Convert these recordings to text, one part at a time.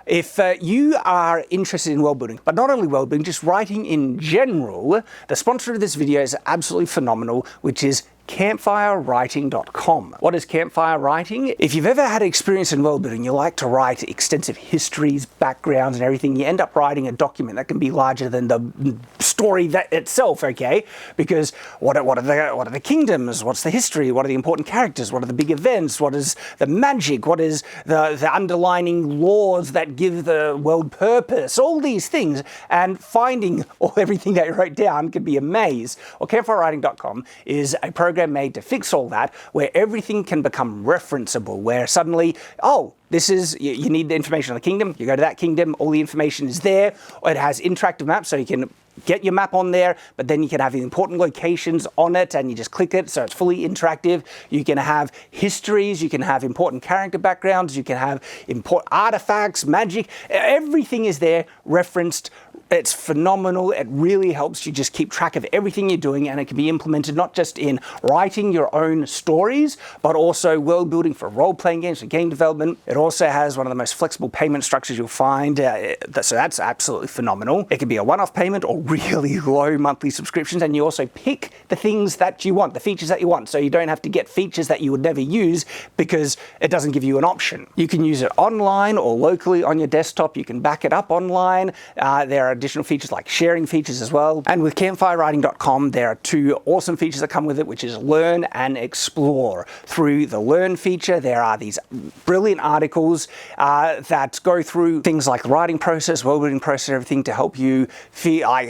If you are interested in world building, but not only world building, just writing in general, the sponsor of this video is absolutely phenomenal, which is campfirewriting.com. What is campfire writing? If you've ever had experience in world building, you like to write extensive histories, backgrounds, and everything, you end up writing a document that can be larger than the story that itself, okay? Because what are the kingdoms? What's the history? What are the important characters? What are the big events? What is the magic? What is the underlining laws that give the world purpose? All these things, and finding everything that you wrote down can be a maze. Well, campfirewriting.com is a program made to fix all that, where everything can become referenceable, where suddenly, oh, this is, you need the information on the kingdom, you go to that kingdom, all the information is there, or it has interactive maps, so you can get your map on there, but then you can have the important locations on it and you just click it, so it's fully interactive. You can have histories, you can have important character backgrounds, you can have important artifacts, magic, everything is there referenced. It's phenomenal. It really helps you just keep track of everything you're doing, and it can be implemented not just in writing your own stories, but also world building for role-playing games, for game development. It also has one of the most flexible payment structures you'll find, so that's absolutely phenomenal. It can be a one-off payment or really low monthly subscriptions, and you also pick the things that you want, the features that you want, so you don't have to get features that you would never use because it doesn't give you an option. You can use it online or locally on your desktop. You can back it up online. There are additional features like sharing features as well. And with campfirewriting.com, there are two awesome features that come with it, which is learn and explore. Through the learn feature, there are these brilliant articles that go through things like the writing process, world building process, everything to help you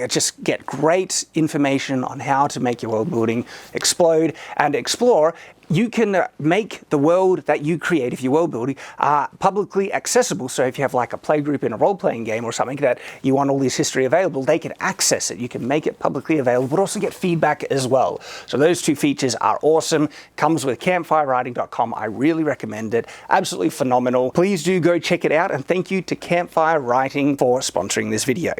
just get great information on how to make your world building explode and explore. You can make the world that you create, if you're world building, publicly accessible. So if you have like a playgroup in a role-playing game or something that you want all this history available, they can access it. You can make it publicly available, but also get feedback as well. So those two features are awesome. Comes with campfirewriting.com. I really recommend it. Absolutely phenomenal. Please do go check it out. And thank you to Campfire Writing for sponsoring this video.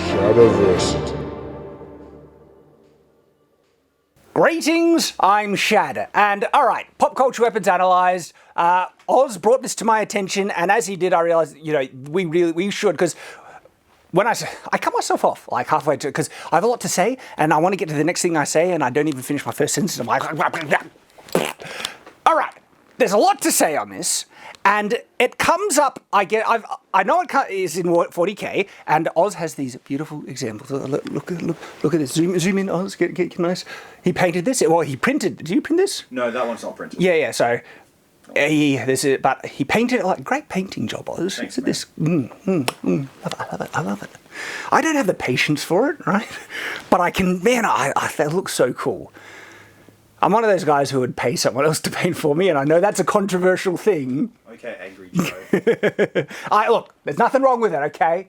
Shadowversity. Greetings, I'm Shad, and alright, Pop Culture Weapons Analysed. Oz brought this to my attention, and as he did, I realised, we should, because when I cut myself off, like halfway to, because I have a lot to say, and I want to get to the next thing I say, and I don't even finish my first sentence, I'm like, alright, there's a lot to say on this, and it comes up, I know it is in 40K, and Oz has these beautiful examples. Look at this. Zoom in, Oz. Get nice. He painted this. Well, he printed. Did you print this? No, that one's not printed. Yeah. So, but he painted it like great painting job, Oz. Thanks, Look at this. I love it. I don't have the patience for it, right? But I can. Man, that looks so cool. I'm one of those guys who would pay someone else to paint for me, and I know that's a controversial thing. Okay, angry Joe. Look, there's nothing wrong with it, okay?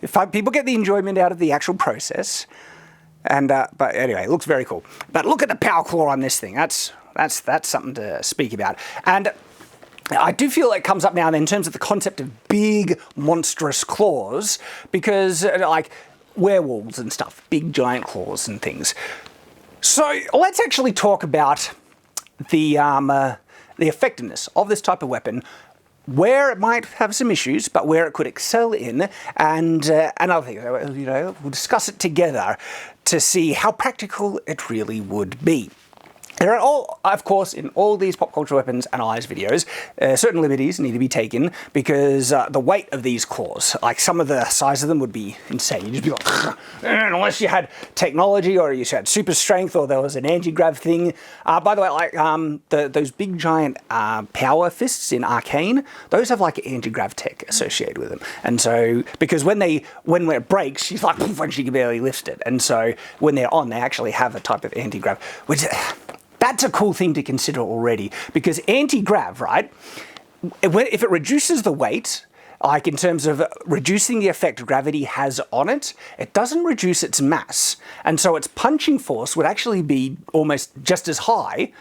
If people get the enjoyment out of the actual process, and but anyway, it looks very cool. But look at the power claw on this thing. That's something to speak about. And I do feel it comes up now and then in terms of the concept of big, monstrous claws, because like werewolves and stuff, big giant claws and things. So let's actually talk about the effectiveness of this type of weapon, where it might have some issues, but where it could excel in, and other things. We'll discuss it together to see how practical it really would be. There are of course, in all these Pop Culture Weapons Analysed videos, certain liberties need to be taken because the weight of these claws, like some of the size of them would be insane. You'd just be like, unless you had technology or you had super strength or there was an anti-grav thing. By the way, like those big giant power fists in Arcane, those have like anti-grav tech associated with them. And so, because when it breaks, she's like, when she can barely lift it. And so when they're on, they actually have a type of anti-grav, which... That's a cool thing to consider already, because anti-grav, right, if it reduces the weight, like in terms of reducing the effect gravity has on it, it doesn't reduce its mass. And so its punching force would actually be almost just as high,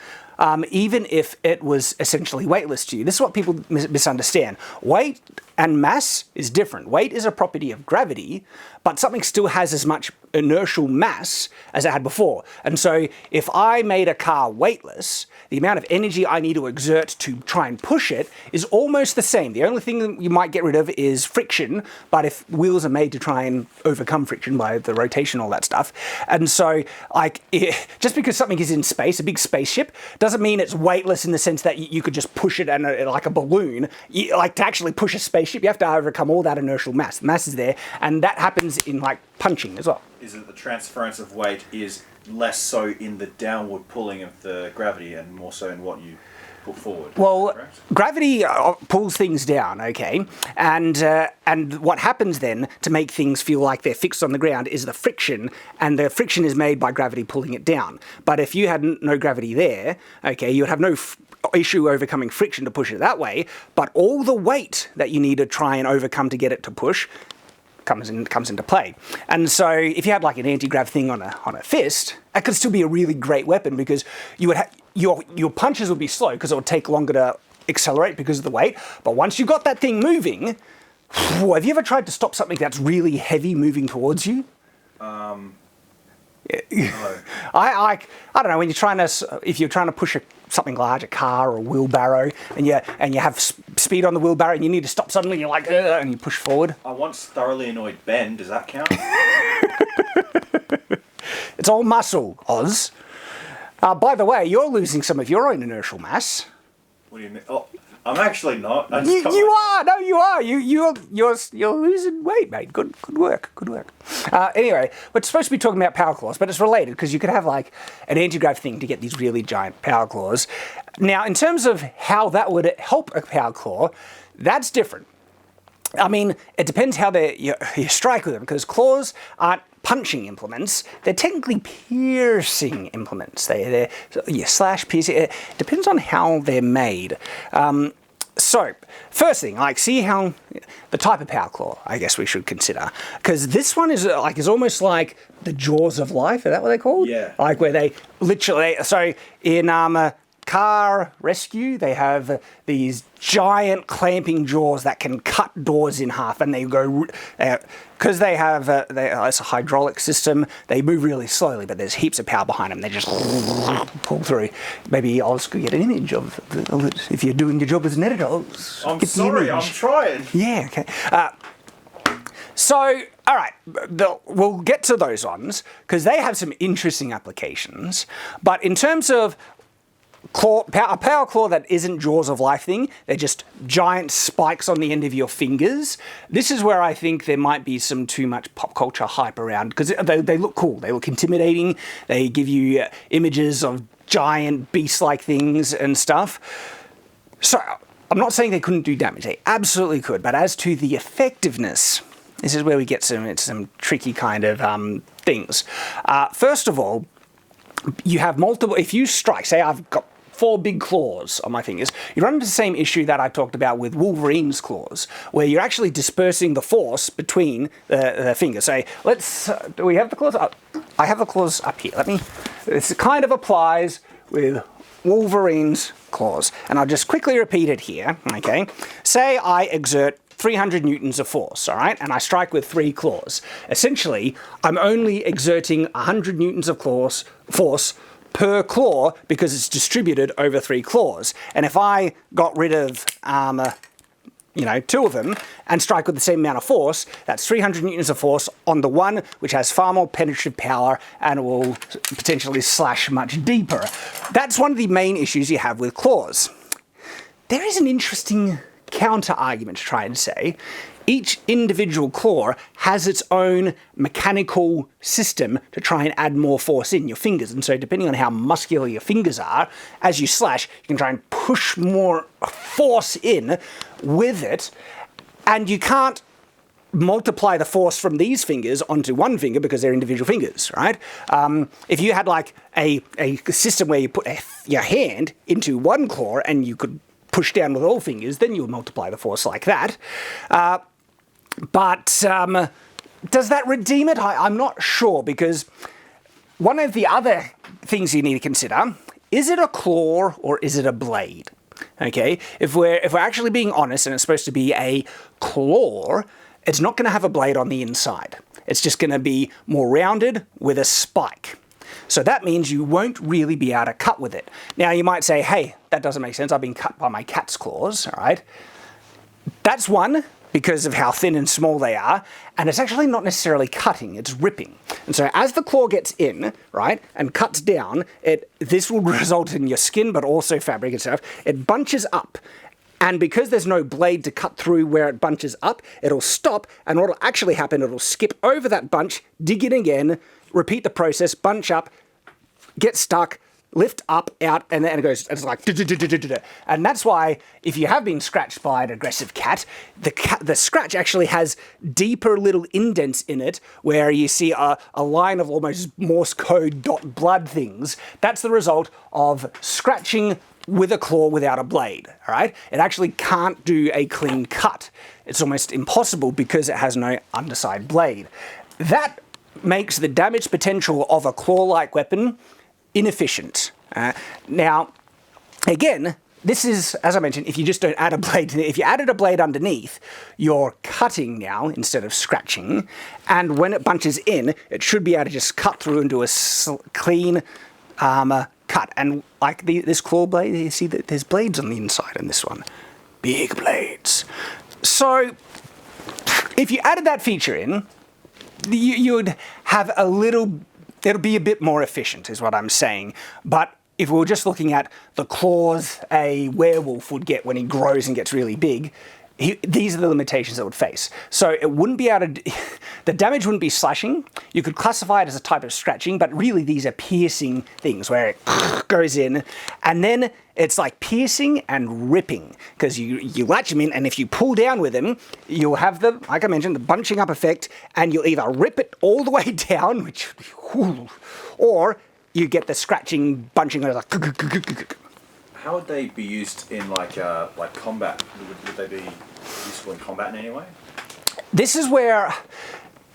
even if it was essentially weightless to you. This is what people misunderstand. Weight and mass is different. Weight is a property of gravity, but something still has as much inertial mass as it had before. And so if I made a car weightless, the amount of energy I need to exert to try and push it is almost the same. The only thing that you might get rid of is friction, but if wheels are made to try and overcome friction by the rotation, all that stuff. And so just because something is in space, a big spaceship, doesn't mean it's weightless in the sense that you could just push it and like a balloon. To actually push a spaceship, you have to overcome all that inertial mass. The mass is there, and that happens in like punching as well. Is it the transference of weight is less so in the downward pulling of the gravity and more so in what you put forward? Well, correct? gravity pulls things down, okay? And what happens then to make things feel like they're fixed on the ground is the friction, and the friction is made by gravity pulling it down. But if you had no gravity there, okay, you would have no issue overcoming friction to push it that way, but all the weight that you need to try and overcome to get it to push comes into play. And so if you had like an anti-grav thing on a fist, that could still be a really great weapon because you would your punches would be slow because it would take longer to accelerate because of the weight. But once you got that thing moving, have you ever tried to stop something that's really heavy moving towards you? No. I don't know, when if you're trying to push something large, a car or a wheelbarrow, and you have speed on the wheelbarrow and you need to stop suddenly, and you're like, and you push forward. I once thoroughly annoyed Ben. Does that count? It's all muscle, Oz. By the way, you're losing some of your own inertial mass. What do you mean? Oh, I'm actually not. You are. No, you are. You're losing weight, mate. Good work. Anyway, we're supposed to be talking about power claws, but it's related because you could have like an anti-grav thing to get these really giant power claws. Now, in terms of how that would help a power claw, that's different. I mean, it depends how you strike with them, because claws aren't punching implements. They're technically piercing implements. They're slash piercing. It depends on how they're made. So, first thing, see how the type of power claw, I guess we should consider, because this one is almost like the jaws of life. Is that what they're called? Yeah. Like where they literally. So in car rescue, they have these giant clamping jaws that can cut doors in half, and they go because they have it's a hydraulic system. They move really slowly, but there's heaps of power behind them. They just pull through. Maybe I'll just get an image of if you're doing your job as an editor. I'm sorry, I'm trying. Yeah. Okay. So, all right, we'll get to those ones because they have some interesting applications. But in terms of a power claw that isn't jaws of life thing, they're just giant spikes on the end of your fingers. This is where I think there might be some too much pop culture hype around, because they look cool, they look intimidating, they give you images of giant beast-like things and stuff. So I'm not saying they couldn't do damage, they absolutely could, but as to the effectiveness, this is where we get some tricky kind of things. First of all, you have multiple, if you strike, say I've got 4 big claws on my fingers, you run into the same issue that I talked about with Wolverine's claws, where you're actually dispersing the force between the fingers. So do we have the claws up? I have the claws up here. This kind of applies with Wolverine's claws. And I'll just quickly repeat it here, okay? Say I exert 300 newtons of force, all right? And I strike with 3 claws. Essentially, I'm only exerting 100 newtons of force per claw because it's distributed over 3 claws. And if I got rid of, 2 of them and strike with the same amount of force, that's 300 newtons of force on the one, which has far more penetrative power and will potentially slash much deeper. That's one of the main issues you have with claws. There is an interesting counter argument to try and say each individual claw has its own mechanical system to try and add more force in your fingers, and so depending on how muscular your fingers are, as you slash, you can try and push more force in with it, and you can't multiply the force from these fingers onto one finger because they're individual fingers, right? If you had like a system where you put your hand into one claw and you could push down with all fingers, then you'll multiply the force like that. But does that redeem it? I'm not sure, because one of the other things you need to consider is it a claw or is it a blade? Okay, if we're actually being honest and it's supposed to be a claw, it's not going to have a blade on the inside. It's just going to be more rounded with a spike. So that means you won't really be able to cut with it. Now you might say, hey, that doesn't make sense. I've been cut by my cat's claws, all right? That's one, because of how thin and small they are, and it's actually not necessarily cutting, it's ripping. And so as the claw gets in, right, and cuts down, this will result in your skin, but also fabric and stuff. It bunches up. And because there's no blade to cut through where it bunches up, it'll stop, and what'll actually happen, it'll skip over that bunch, dig in again, repeat the process, bunch up, get stuck, lift up, out, and then it goes, it's like, and that's why if you have been scratched by an aggressive cat, the scratch actually has deeper little indents in it where you see a line of almost Morse code dot blood things. That's the result of scratching with a claw without a blade, all right? It actually can't do a clean cut. It's almost impossible because it has no underside blade. That makes the damage potential of a claw-like weapon inefficient. Now, again, this is, as I mentioned, if you just don't add a blade, if you added a blade underneath, you're cutting now instead of scratching, and when it bunches in, it should be able to just cut through and do a clean cut. And like this claw blade, you see that there's blades on the inside in this one. Big blades. So, if you added that feature in, you would have a little, it'll be a bit more efficient is what I'm saying. But if we were just looking at the claws a werewolf would get when he grows and gets really big, these are the limitations it would face. So it wouldn't be able to, the damage wouldn't be slashing. You could classify it as a type of scratching, but really these are piercing things where it goes in, and then it's like piercing and ripping, because you latch them in, and if you pull down with them, you'll have the, like I mentioned, the bunching up effect, and you'll either rip it all the way down, which, or you get the scratching, bunching, like. How would they be used in like combat? Would they be useful in combat in any way? This is where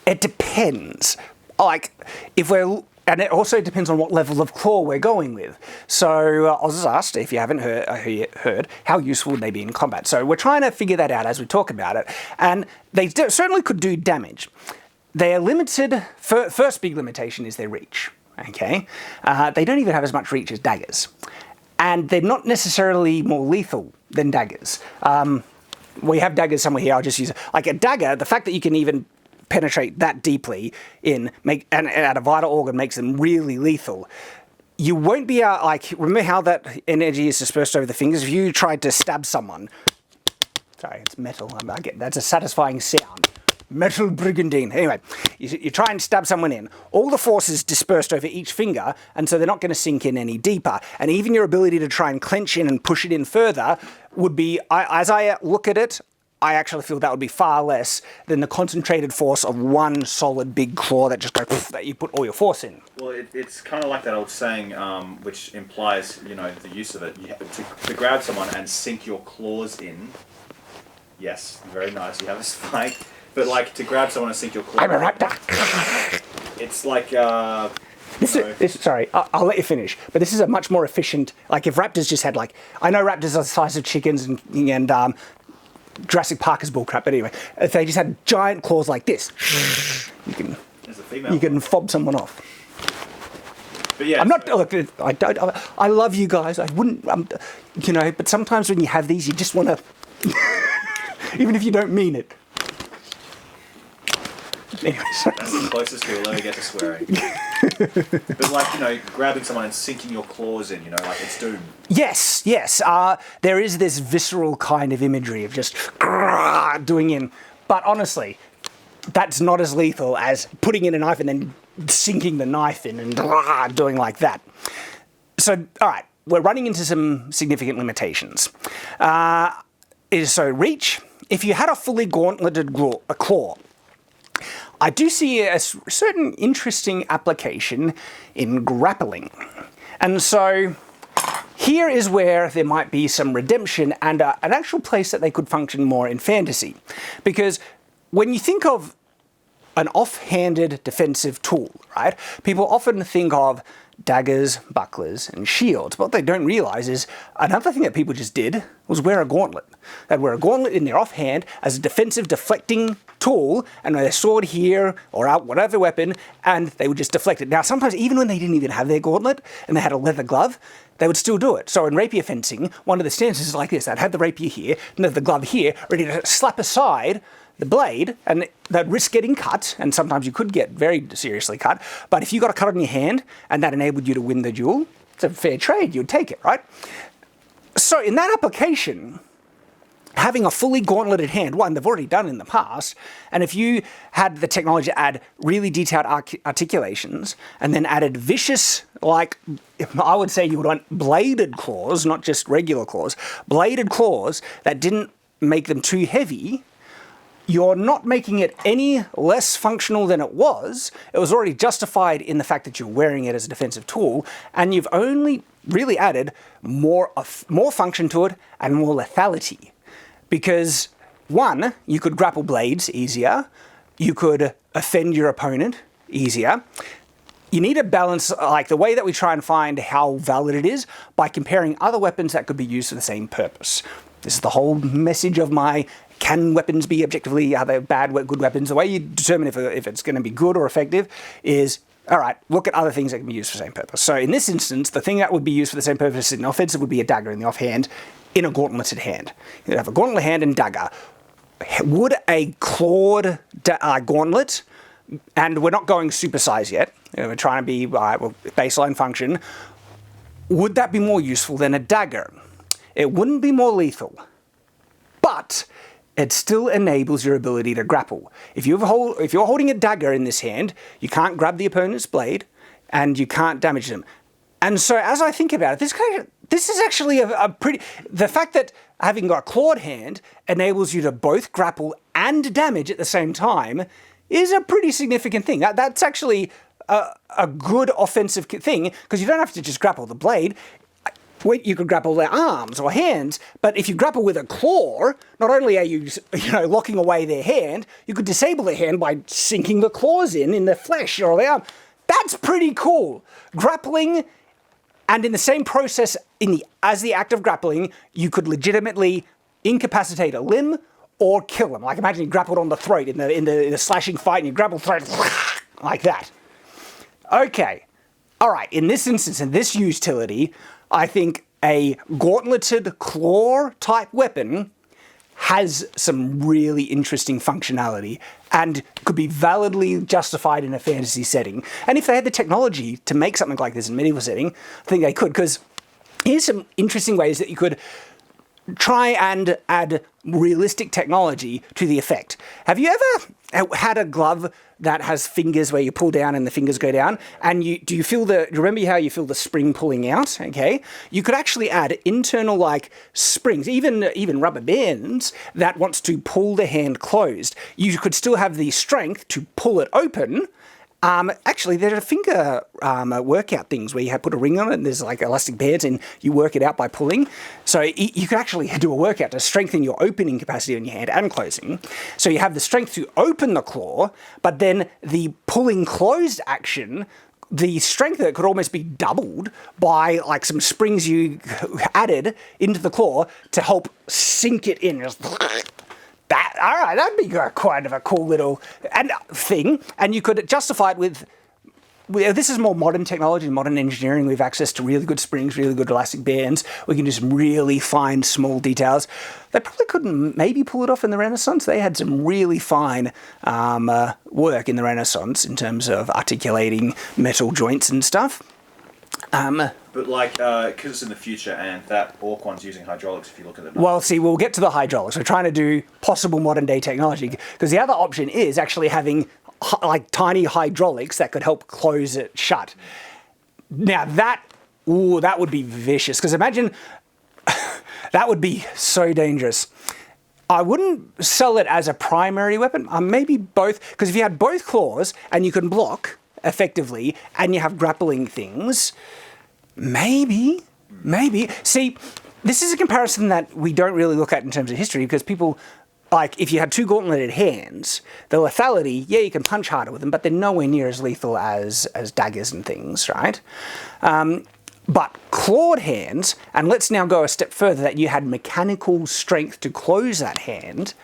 it depends. Like, if we're, and it also depends on what level of claw we're going with. So I was just asked, if you haven't heard, how useful would they be in combat? So we're trying to figure that out as we talk about it. And they certainly could do damage. They are limited, first big limitation is their reach, okay? They don't even have as much reach as daggers. And they're not necessarily more lethal than daggers. We have daggers somewhere here, I'll just use it. Like a dagger, the fact that you can even penetrate that deeply and at a vital organ makes them really lethal. You won't be like, remember how that energy is dispersed over the fingers? If you tried to stab someone, sorry, it's metal, that's a satisfying sound. Metal brigandine. Anyway, you try and stab someone in. All the force is dispersed over each finger, and so they're not going to sink in any deeper. And even your ability to try and clench in and push it in further would be, as I look at it, I actually feel that would be far less than the concentrated force of one solid big claw that just goes, that you put all your force in. Well, it's kind of like that old saying, which implies, the use of it. You have to grab someone and sink your claws in. Yes, very nice. You have a spike. But like to grab someone and sink your claw. I'm a raptor. It's like sorry, I'll let you finish. But this is a much more efficient. Like if raptors just had I know raptors are the size of chickens and Jurassic Park is bullcrap. But anyway, if they just had giant claws like this, you can fob someone off. But yeah, I'm not. Look, I don't. I love you guys. I wouldn't. But sometimes when you have these, you just want to, even if you don't mean it. Anyways. That's the closest we'll ever get to swearing. But grabbing someone and sinking your claws in, like it's doom. Yes. There is this visceral kind of imagery of just doing in. But honestly, that's not as lethal as putting in a knife and then sinking the knife in and doing like that. So, all right, we're running into some significant limitations. So reach, if you had a fully gauntleted claw, I do see a certain interesting application in grappling. And so here is where there might be some redemption and an actual place that they could function more in fantasy. Because when you think of an off-handed defensive tool, right, people often think of daggers, bucklers, and shields. What they don't realize is another thing that people just did was wear a gauntlet. They'd wear a gauntlet in their offhand as a defensive deflecting tool, and their sword here or out whatever weapon, and they would just deflect it. Now, sometimes even when they didn't even have their gauntlet and they had a leather glove, they would still do it. So in rapier fencing, one of the stances is like this. They'd have the rapier here, and the glove here, ready to slap aside the blade, and they'd risk getting cut, and sometimes you could get very seriously cut, but if you got a cut on your hand and that enabled you to win the duel, it's a fair trade, you'd take it, right? So in that application, having a fully gauntleted hand, one, they've already done in the past, and if you had the technology to add really detailed articulations, and then added vicious, like, I would say you would want bladed claws, not just regular claws, bladed claws that didn't make them too heavy, you're not making it any less functional than it was. It was already justified in the fact that you're wearing it as a defensive tool, and you've only really added more function to it and more lethality. Because, one, you could grapple blades easier, you could offend your opponent easier. You need a balance, like the way that we try and find how valid it is by comparing other weapons that could be used for the same purpose. This is the whole message of my can weapons be objectively, are they bad, good weapons? The way you determine if it's going to be good or effective is, all right, look at other things that can be used for the same purpose. So in this instance, the thing that would be used for the same purpose in offensive would be a dagger in the offhand in a gauntleted hand. You'd have a gauntlet hand and dagger. Would a clawed gauntlet, and we're not going supersize yet, we're trying to be baseline function, would that be more useful than a dagger? It wouldn't be more lethal, but it still enables your ability to grapple. If you're holding a dagger in this hand, you can't grab the opponent's blade, and you can't damage them. And so as I think about it, this is actually a pretty... The fact that having got a clawed hand enables you to both grapple and damage at the same time is a pretty significant thing. That's actually a good offensive thing, because you don't have to just grapple the blade. You could grapple their arms or hands, but if you grapple with a claw, not only are you locking away their hand, you could disable their hand by sinking the claws in the flesh or the arm. That's pretty cool. Grappling, and in the same process, as the act of grappling, you could legitimately incapacitate a limb or kill them. Like imagine you grappled on the throat in the slashing fight, and you grapple throat like that. Okay, all right. In this instance, in this utility, I think a gauntleted claw type weapon has some really interesting functionality and could be validly justified in a fantasy setting. And if they had the technology to make something like this in a medieval setting, I think they could, because here's some interesting ways that you could try and add realistic technology to the effect. Have you ever had a glove that has fingers where you pull down and the fingers go down, and do you remember how you feel the spring pulling out? Okay, you could actually add internal like springs, even rubber bands that wants to pull the hand closed. You could still have the strength to pull it open. Actually, there are finger workout things where you put a ring on it and there's like elastic bands and you work it out by pulling. So you could actually do a workout to strengthen your opening capacity on your hand and closing. So you have the strength to open the claw, but then the pulling closed action, the strength of it could almost be doubled by like some springs you added into the claw to help sink it in. All right, that'd be quite of a cool little thing, and you could justify it with this is more modern technology, modern engineering. We have access to really good springs, really good elastic bands. We can do some really fine, small details. They probably couldn't maybe pull it off in the Renaissance. They had some really fine work in the Renaissance in terms of articulating metal joints and stuff. But because it's in the future and that Orc one's using hydraulics, if you look at it. Well, see, we'll get to the hydraulics. We're trying to do possible modern day technology, because the other option is actually having like tiny hydraulics that could help close it shut. Now that would be vicious, because imagine, that would be so dangerous. I wouldn't sell it as a primary weapon, maybe both, because if you had both claws and you can block effectively and you have grappling things, maybe. See, this is a comparison that we don't really look at in terms of history, because people like, if you had two gauntleted hands, the lethality, yeah, you can punch harder with them, but they're nowhere near as lethal as daggers and things, right? But clawed hands, and let's now go a step further, that you had mechanical strength to close that hand.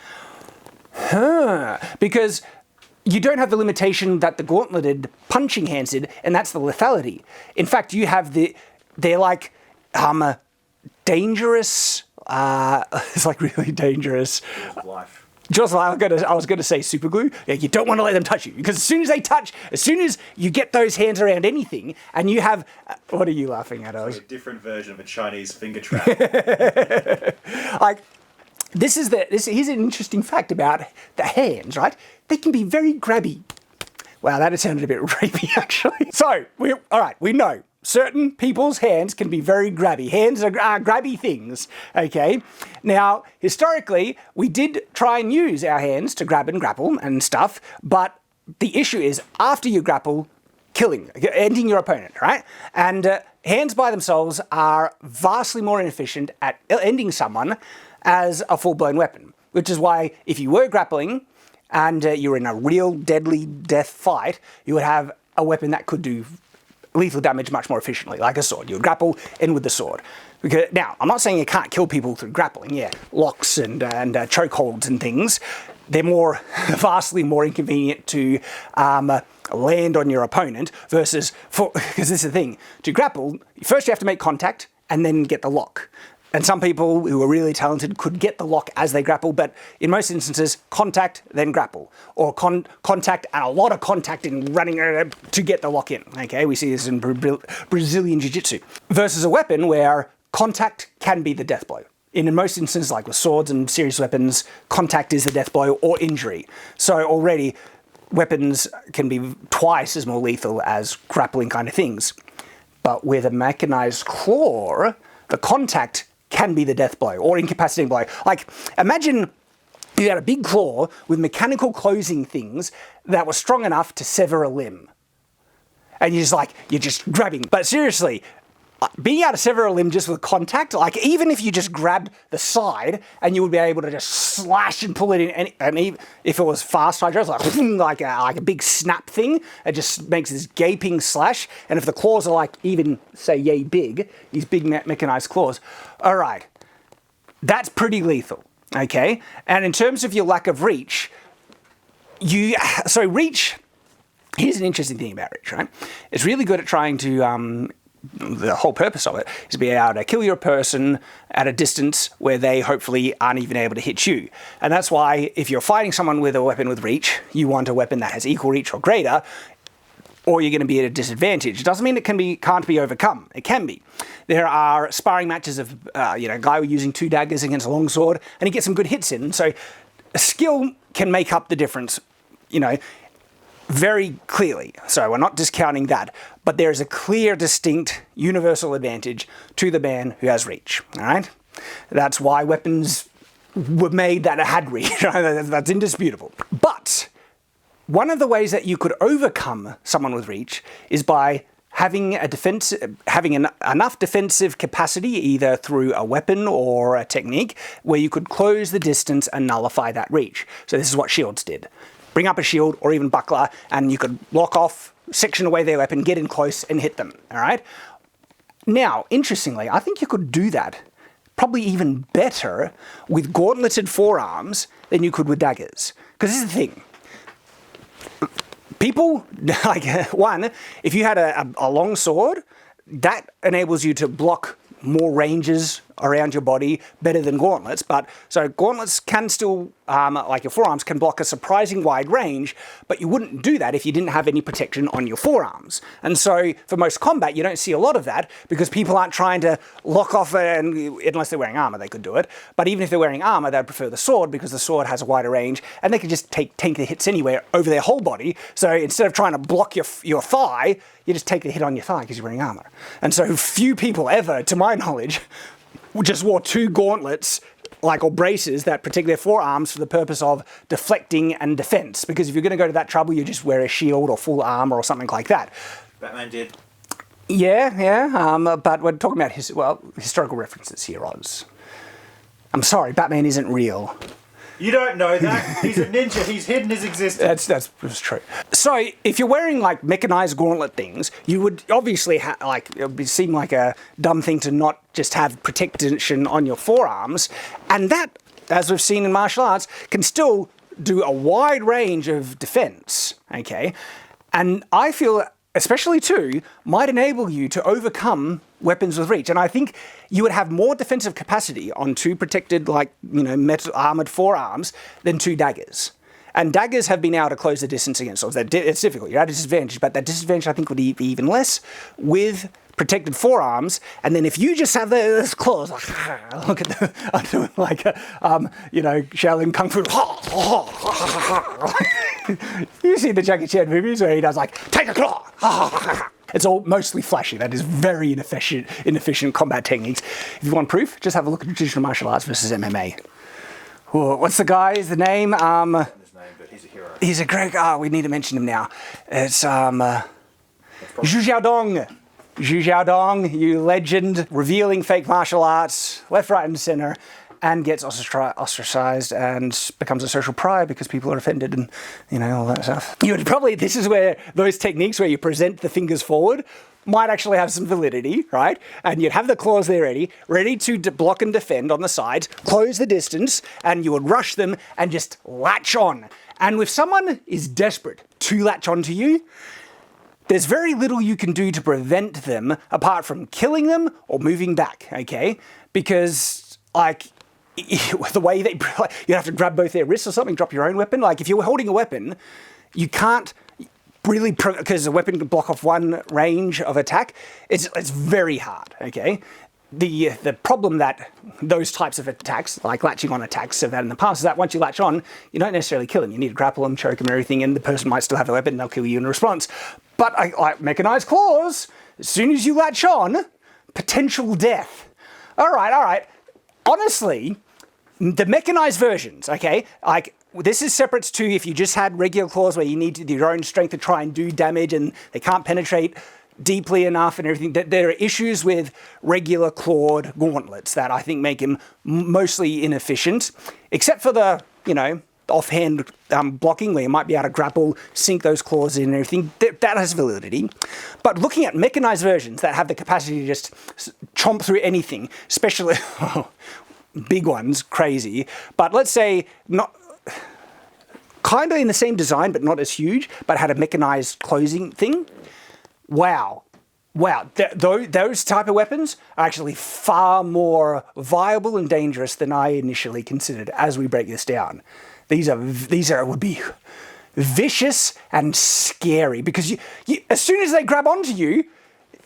Because you don't have the limitation that the gauntleted punching hands did, and that's the lethality. In fact, you have they're like dangerous. It's like really dangerous. Life. Just like I was going to say super glue. Yeah, you don't want to let them touch you, because as soon as you get those hands around anything, and you have, what are you laughing at, Alex? A different version of a Chinese finger trap. Like, here's an interesting fact about the hands, right? They can be very grabby. Wow, that sounded a bit rapey, actually. So, we know. Certain people's hands can be very grabby. Hands are grabby things, okay? Now, historically, we did try and use our hands to grab and grapple and stuff, but the issue is, after you grapple, ending your opponent, right? And hands by themselves are vastly more inefficient at ending someone as a full-blown weapon, which is why if you were grappling and you're in a real deadly death fight, you would have a weapon that could do lethal damage much more efficiently, like a sword. You would grapple, end with the sword. Because, now, I'm not saying you can't kill people through grappling. Yeah, locks and chokeholds and things, they're vastly more inconvenient to land on your opponent versus, because this is the thing, to grapple, first you have to make contact and then get the lock. And some people who are really talented could get the lock as they grapple, but in most instances, contact, then grapple. Or contact and a lot of contact in running to get the lock in. Okay, we see this in Brazilian Jiu-Jitsu. Versus a weapon where contact can be the death blow. In most instances, like with swords and serious weapons, contact is the death blow or injury. So already, weapons can be twice as more lethal as grappling kind of things. But with a mechanized claw, the contact can be the death blow or incapacitating blow. Like, imagine you had a big claw with mechanical closing things that were strong enough to sever a limb. And you're just grabbing. But seriously, being able to sever a limb just with contact, like even if you just grabbed the side and you would be able to just slash and pull it in, and even if it was fast hydro, like a big snap thing, it just makes this gaping slash. And if the claws are like even, say, yay big, these big mechanized claws, all right, that's pretty lethal, okay? And in terms of your lack of reach, reach, here's an interesting thing about reach, right? It's really good at trying to, the whole purpose of it is to be able to kill your person at a distance where they hopefully aren't even able to hit you. And that's why if you're fighting someone with a weapon with reach, you want a weapon that has equal reach or greater, or you're going to be at a disadvantage. It doesn't mean it can't be overcome. It can be. There are sparring matches of a guy using 2 daggers against a longsword, and he gets some good hits in. So skill can make up the difference, very clearly. So we're not discounting that, but there is a clear, distinct, universal advantage to the man who has reach, all right? That's why weapons were made that had reach. That's indisputable. But one of the ways that you could overcome someone with reach is by having enough defensive capacity, either through a weapon or a technique, where you could close the distance and nullify that reach. So this is what shields did. Bring up a shield or even buckler, and you could block off, section away their weapon, get in close, and hit them, all right? Now, interestingly, I think you could do that probably even better with gauntleted forearms than you could with daggers. Because this is the thing. People, if you had a long sword, that enables you to block more ranges around your body better than gauntlets. But so gauntlets can still, like your forearms, can block a surprising wide range, but you wouldn't do that if you didn't have any protection on your forearms. And so for most combat, you don't see a lot of that because people aren't trying to lock off, unless they're wearing armor, they could do it. But even if they're wearing armor, they'd prefer the sword because the sword has a wider range and they can just take the hits anywhere over their whole body. So instead of trying to block your thigh, you just take the hit on your thigh because you're wearing armor. And so few people ever, to my knowledge, just wore 2 gauntlets, or braces that protect their forearms for the purpose of deflecting and defense. Because if you're going to go to that trouble, you just wear a shield or full armor or something like that. Batman did. Yeah, but we're talking about historical references here, Oz. I'm sorry, Batman isn't real. You don't know that. He's a ninja. He's hidden his existence. That's true. So if you're wearing like mechanized gauntlet things, you would obviously it would seem like a dumb thing to not just have protection on your forearms, and that, as we've seen in martial arts, can still do a wide range of defense. Okay, and I feel, especially too, might enable you to overcome weapons with reach. And I think you would have more defensive capacity on 2 protected, metal armored forearms than 2 daggers. And daggers have been able to close the distance against swords. It's difficult. You're at a disadvantage, but that disadvantage I think would be even less with protected forearms. And then if you just have those claws, look at them, I'm doing like a, Shaolin Kung Fu. You see the Jackie Chan movies where he does like, take a claw. It's all mostly flashy. That is very inefficient combat techniques. If you want proof, just have a look at traditional martial arts versus MMA. Whoa, what's the guy's the name? His name, but he's a hero. He's a great guy. We need to mention him now. It's Zhu Xiaodong. Zhu Xiaodong, you legend, revealing fake martial arts, left, right, and center, and gets ostracized and becomes a social pariah because people are offended and, all that stuff. You would probably, this is where those techniques where you present the fingers forward might actually have some validity, right? And you'd have the claws there ready to block and defend on the sides, close the distance, and you would rush them and just latch on. And if someone is desperate to latch onto you, there's very little you can do to prevent them apart from killing them or moving back, okay? Because, the way you have to grab both their wrists or something, drop your own weapon. Like, if you're holding a weapon, you can't really, because a weapon can block off one range of attack. It's very hard, okay? The problem that those types of attacks, like latching on attacks, have had in the past is that once you latch on, you don't necessarily kill them. You need to grapple them, choke them, everything, and the person might still have a weapon and they'll kill you in response. But like mechanized claws, as soon as you latch on, potential death. All right. Honestly, the mechanized versions, okay, this is separate to if you just had regular claws where you need your own strength to try and do damage and they can't penetrate deeply enough and everything. There are issues with regular clawed gauntlets that I think make him mostly inefficient, except for the, offhand blocking where you might be able to grapple, sink those claws in and everything. That has validity. But looking at mechanized versions that have the capacity to just chomp through anything, especially big ones, crazy, but let's say not kind of in the same design but not as huge, but had a mechanized closing thing. Wow. Those type of weapons are actually far more viable and dangerous than I initially considered as we break this down. These would be vicious and scary because you as soon as they grab onto you,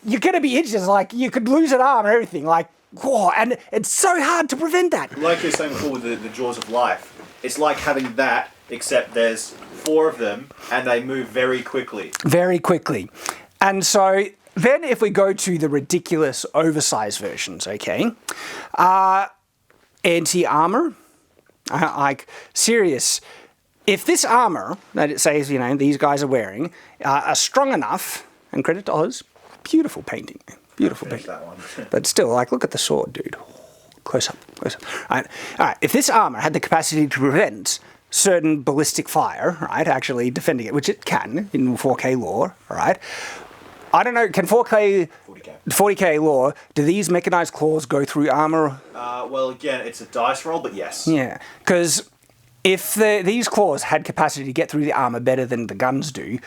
you're going to be inches, like you could lose an arm and everything, and it's so hard to prevent that. Like you were saying before with the jaws of life, it's like having that, except there's 4 of them and they move very quickly. Very quickly. And so then if we go to the ridiculous oversized versions, okay, anti-armor, serious. If this armor that it says, these guys are wearing are strong enough, and credit to Oz, beautiful painting. Beautiful painting. That one. But still, look at the sword, dude. Close up. All right. If this armor had the capacity to prevent certain ballistic fire, right, actually defending it, which it can in 4K lore, right? I don't know, can 40K lore, do these mechanized claws go through armor? Well, again, it's a dice roll, but yes. Yeah, because if these claws had capacity to get through the armor better than the guns do,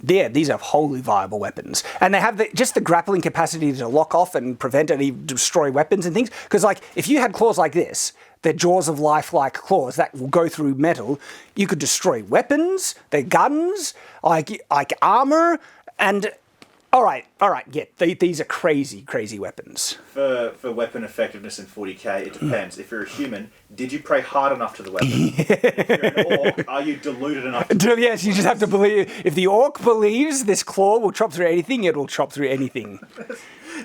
these are wholly viable weapons. And they have just the grappling capacity to lock off and prevent any destroy weapons and things. Because, if you had claws like this, they're jaws of life-like claws that will go through metal, you could destroy weapons, their guns, like armor, and... All right. Yeah, these are crazy weapons. For weapon effectiveness in 40k, it depends. If you're a human, did you pray hard enough to the weapon? If you're an orc, are you deluded enough? Yes, you just have to believe. If the orc believes this claw will chop through anything, it will chop through anything.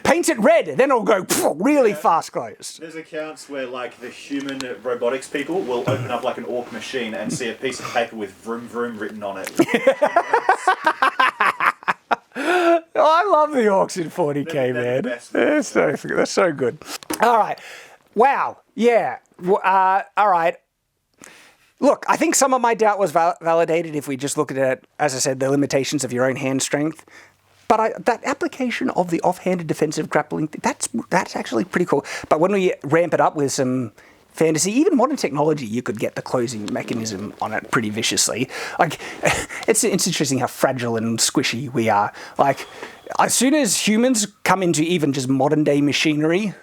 Paint it red, then it'll go really fast closed. There's accounts where the human robotics people will open up an orc machine and see a piece of paper with vroom vroom written on it. I love the orcs in 40k, man. They're so good. All right. Wow. Yeah. All right. Look, I think some of my doubt was validated if we just look at it, as I said, the limitations of your own hand strength. But that application of the offhanded defensive grappling, that's actually pretty cool. But when we ramp it up with some fantasy, even modern technology, you could get the closing mechanism on it pretty viciously. Like, it's interesting how fragile and squishy we are. Like, as soon as humans come into even just modern day machinery,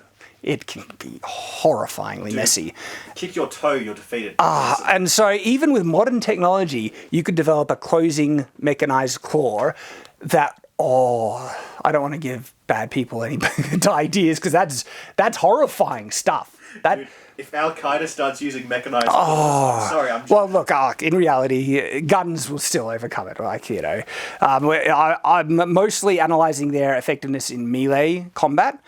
it can be horrifyingly messy. Kick your toe, you're defeated. And so even with modern technology, you could develop a closing mechanized claw that, I don't want to give bad people any ideas, because that's horrifying stuff. Dude, if Al-Qaeda starts using mechanized claws, sorry, I'm just... Well, look, in reality, guns will still overcome it. Like, you know, I'm mostly analysing their effectiveness in melee combat.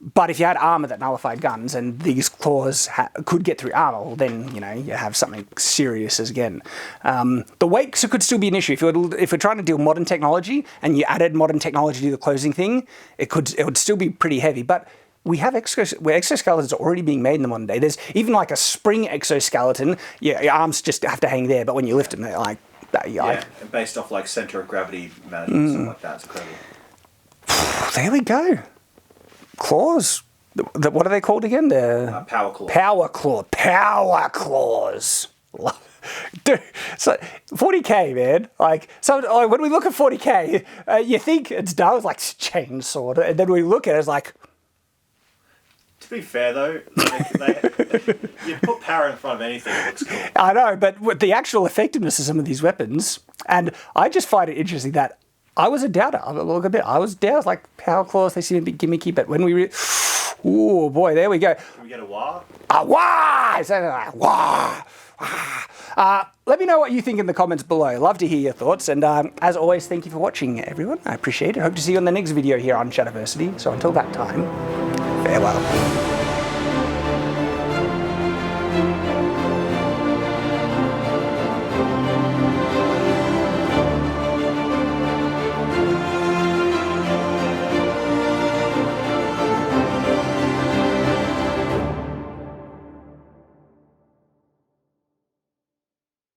But if you had armor that nullified guns and these claws could get through armor, well, then, you know, you have something serious again. The weight could still be an issue. If we're trying to deal with modern technology and you added modern technology to the closing thing, it would still be pretty heavy. But we have exoskeletons are already being made in the modern day. There's even like a spring exoskeleton. Yeah, your arms just have to hang there, but when you lift them, they're like... Yeah, and based off like center of gravity management, something like that. It's incredible. There we go. Claws. What are they called again? The power claw. Power claws. Dude, so 40k, man. Like, so when we look at 40k, you think it's done with like chainsaw, and then we look at it, it's like. To be fair though, you put power in front of anything, it looks cool. I know, but with the actual effectiveness of some of these weapons, and I just find it interesting that. I was a doubter. Look a bit. I was doubter. Like, power claws, they seem a bit gimmicky, but when we... oh, boy, there we go. Can we get a wah? A wah! Wah! Let me know what you think in the comments below. Love to hear your thoughts. And as always, thank you for watching, everyone. I appreciate it. Hope to see you on the next video here on Shadowversity. So until that time, farewell.